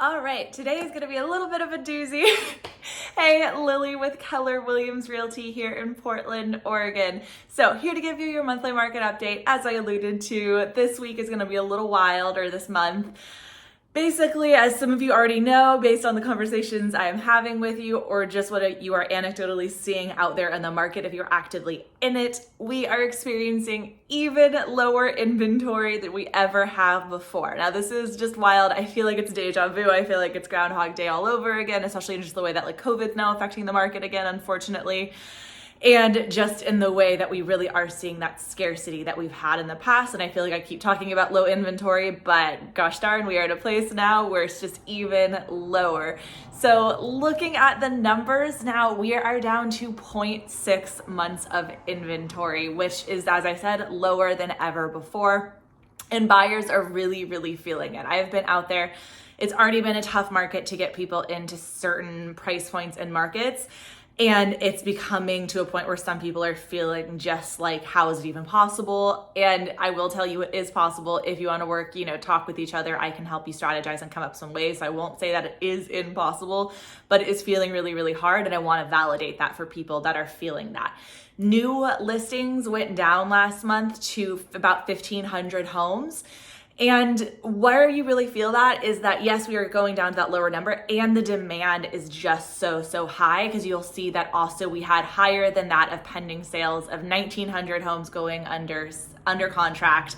All right, today is going to be a little bit of a doozy. Hey, Lily with Keller Williams Realty here in Portland, Oregon. So here to give you your monthly market update. As I alluded to, this week is going to be a little wild, or this month. Basically, as some of you already know, based on the conversations I am having with you, or just what you are anecdotally seeing out there in the market if you're actively in it, we are experiencing even lower inventory than we ever have before. Now, this is just wild. I feel like it's deja vu. I feel like it's Groundhog Day all over again, especially in just the way that COVID's now affecting the market again, unfortunately. And just in the way that we really are seeing that scarcity that we've had in the past. And I feel like I keep talking about low inventory, but gosh darn, we are at a place now where it's just even lower. So looking at the numbers now, we are down to 0.6 months of inventory, which is, as I said, lower than ever before. And buyers are really, really feeling it. I've been out there. It's already been a tough market to get people into certain price points and markets. And it's becoming to a point where some people are feeling just like, how is it even possible? And I will tell you, it is possible. If you want to work, talk with each other, I can help you strategize and come up with some ways. So I won't say that it is impossible, but it is feeling really, really hard. And I want to validate that for people that are feeling that. New listings went down last month to about 1,500 homes. And where you really feel that is that, yes, we are going down to that lower number, and the demand is just so high, because you'll see that also we had higher than that of pending sales of 1,900 homes going under contract,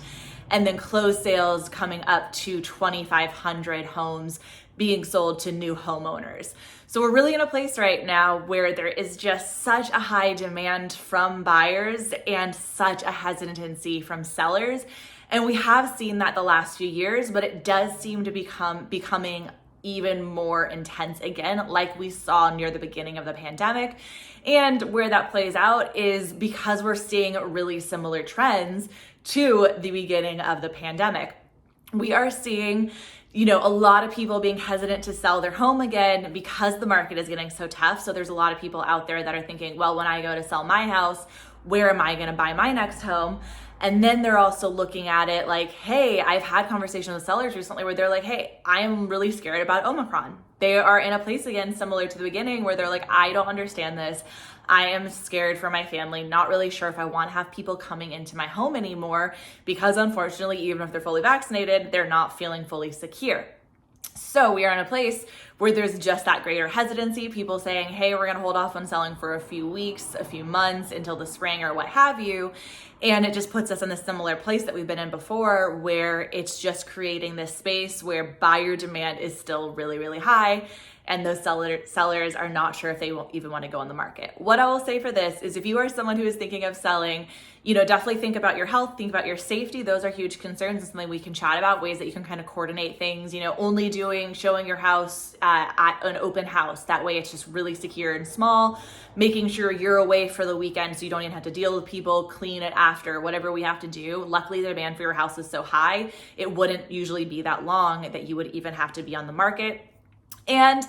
and then closed sales coming up to 2,500 homes being sold to new homeowners. So we're really in a place right now where there is just such a high demand from buyers and such a hesitancy from sellers. And we have seen that the last few years, but it does seem to becoming even more intense again, like we saw near the beginning of the pandemic. And where that plays out is because we're seeing really similar trends to the beginning of the pandemic. We are seeing a lot of people being hesitant to sell their home again because the market is getting so tough. So there's a lot of people out there that are thinking, well, when I go to sell my house, where am I going to buy my next home? And then they're also looking at it like, hey, I've had conversations with sellers recently where they're like, hey, I'm really scared about Omicron. They are in a place again, similar to the beginning, where they're like, I don't understand this. I am scared for my family, not really sure if I want to have people coming into my home anymore, because unfortunately, even if they're fully vaccinated, they're not feeling fully secure. So we are in a place where there's just that greater hesitancy, people saying, hey, we're going to hold off on selling for a few weeks, a few months, until the spring or what have you. And it just puts us in a similar place that we've been in before, where it's just creating this space where buyer demand is still really, really high. And those sellers are not sure if they will even want to go on the market. What I will say for this is, if you are someone who is thinking of selling, definitely think about your health, think about your safety. Those are huge concerns and something we can chat about, ways that you can kind of coordinate things, only showing your house at an open house. That way it's just really secure and small, making sure you're away for the weekend so you don't even have to deal with people, clean it after, whatever we have to do. Luckily, the demand for your house is so high, it wouldn't usually be that long that you would even have to be on the market. And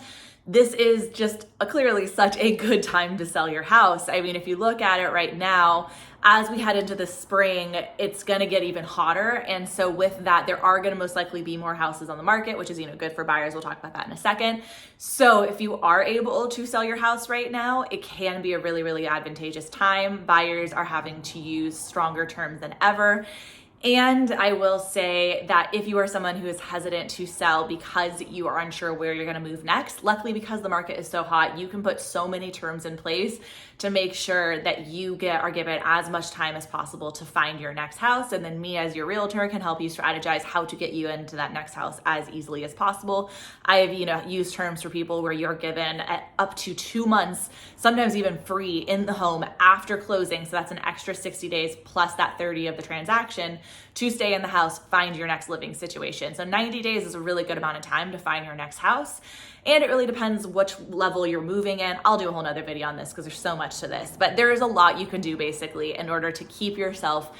this is just clearly such a good time to sell your house. I mean, if you look at it right now, as we head into the spring, it's going to get even hotter. And so with that, there are going to most likely be more houses on the market, which is, good for buyers. We'll talk about that in a second. So if you are able to sell your house right now, it can be a really, really advantageous time. Buyers are having to use stronger terms than ever. And I will say that if you are someone who is hesitant to sell because you are unsure where you're going to move next, luckily, because the market is so hot, you can put so many terms in place to make sure that you are given as much time as possible to find your next house. And then me, as your realtor, can help you strategize how to get you into that next house as easily as possible. I have, used terms for people where you're given up to 2 months, sometimes even free, in the home after closing. So that's an extra 60 days plus that 30 of the transaction to stay in the house, find your next living situation. So 90 days is a really good amount of time to find your next house. And it really depends which level you're moving in. I'll do a whole nother video on this because there's so much to this, but there is a lot you can do basically in order to keep yourself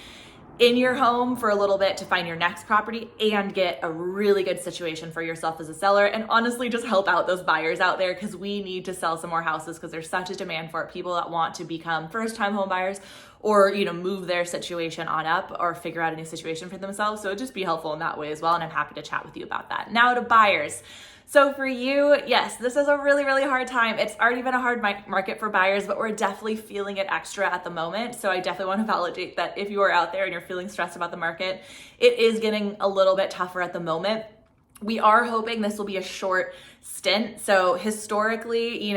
in your home for a little bit to find your next property and get a really good situation for yourself as a seller, and honestly just help out those buyers out there, because we need to sell some more houses because there's such a demand for it. People that want to become first-time home buyers or move their situation on up or figure out a new situation for themselves. So it'd just be helpful in that way as well, and I'm happy to chat with you about that. Now to buyers. So for you, yes, this is a really, really hard time. It's already been a hard market for buyers, but we're definitely feeling it extra at the moment. So I definitely want to validate that if you are out there and you're feeling stressed about the market, it is getting a little bit tougher at the moment. We are hoping this will be a short stint. So historically,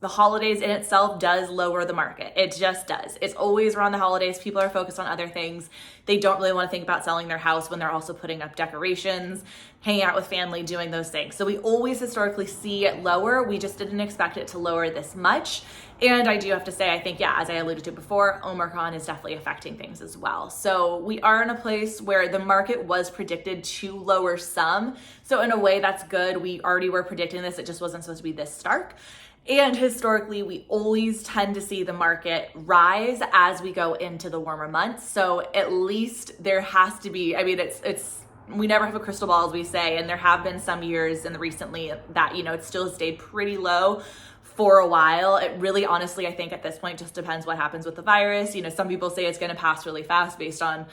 the holidays in itself does lower the market. It just does. It's always around the holidays. People are focused on other things. They don't really want to think about selling their house when they're also putting up decorations, hanging out with family, doing those things. So we always historically see it lower. We just didn't expect it to lower this much. And I do have to say, I think, as I alluded to before, Omicron is definitely affecting things as well. So we are in a place where the market was predicted to lower some. So in a way, that's good. We already were predicting this. It just wasn't supposed to be this stark. And historically, we always tend to see the market rise as we go into the warmer months. So at least there has to be, we never have a crystal ball, as we say, and there have been some years recently that, it still stayed pretty low for a while. It really, honestly, I think at this point just depends what happens with the virus. Some people say it's going to pass really fast based on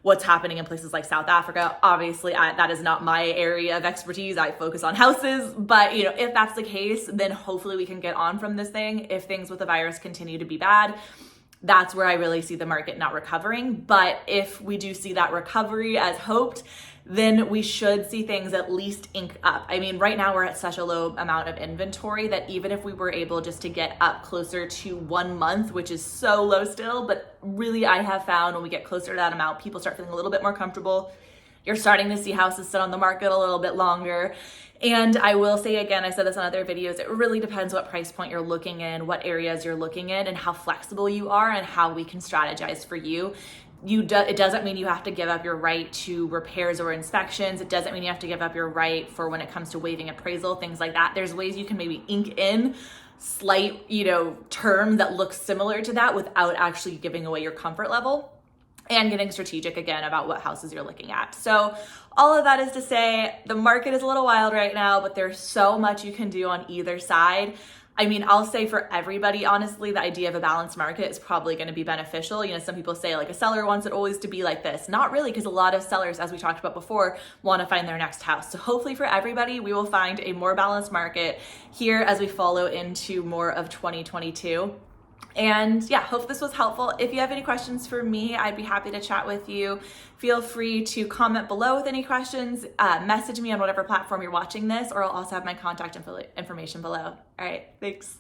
what's happening in places like South Africa. Obviously, that is not my area of expertise. I focus on houses, but if that's the case, then hopefully we can get on from this thing. If things with the virus continue to be bad, that's where I really see the market not recovering. But if we do see that recovery as hoped, then we should see things at least ink up. Right now we're at such a low amount of inventory that even if we were able just to get up closer to 1 month, which is so low still, but really I have found when we get closer to that amount, people start feeling a little bit more comfortable. You're starting to see houses sit on the market a little bit longer. And I will say again, I said this on other videos, it really depends what price point you're looking in, what areas you're looking in, and how flexible you are and how we can strategize for you. It doesn't mean you have to give up your right to repairs or inspections. It doesn't mean you have to give up your right for when it comes to waiving appraisal, things like that. There's ways you can maybe ink in slight, term that looks similar to that without actually giving away your comfort level, and getting strategic again about what houses you're looking at. So all of that is to say, the market is a little wild right now, but there's so much you can do on either side. I'll say for everybody, honestly, the idea of a balanced market is probably going to be beneficial. Some people say like a seller wants it always to be like this. Not really, because a lot of sellers, as we talked about before, want to find their next house. So hopefully for everybody, we will find a more balanced market here as we follow into more of 2022. And hope this was helpful. If you have any questions for me, I'd be happy to chat with you. Feel free to comment below with any questions, message me on whatever platform you're watching this, or I'll also have my contact information below. All right, thanks.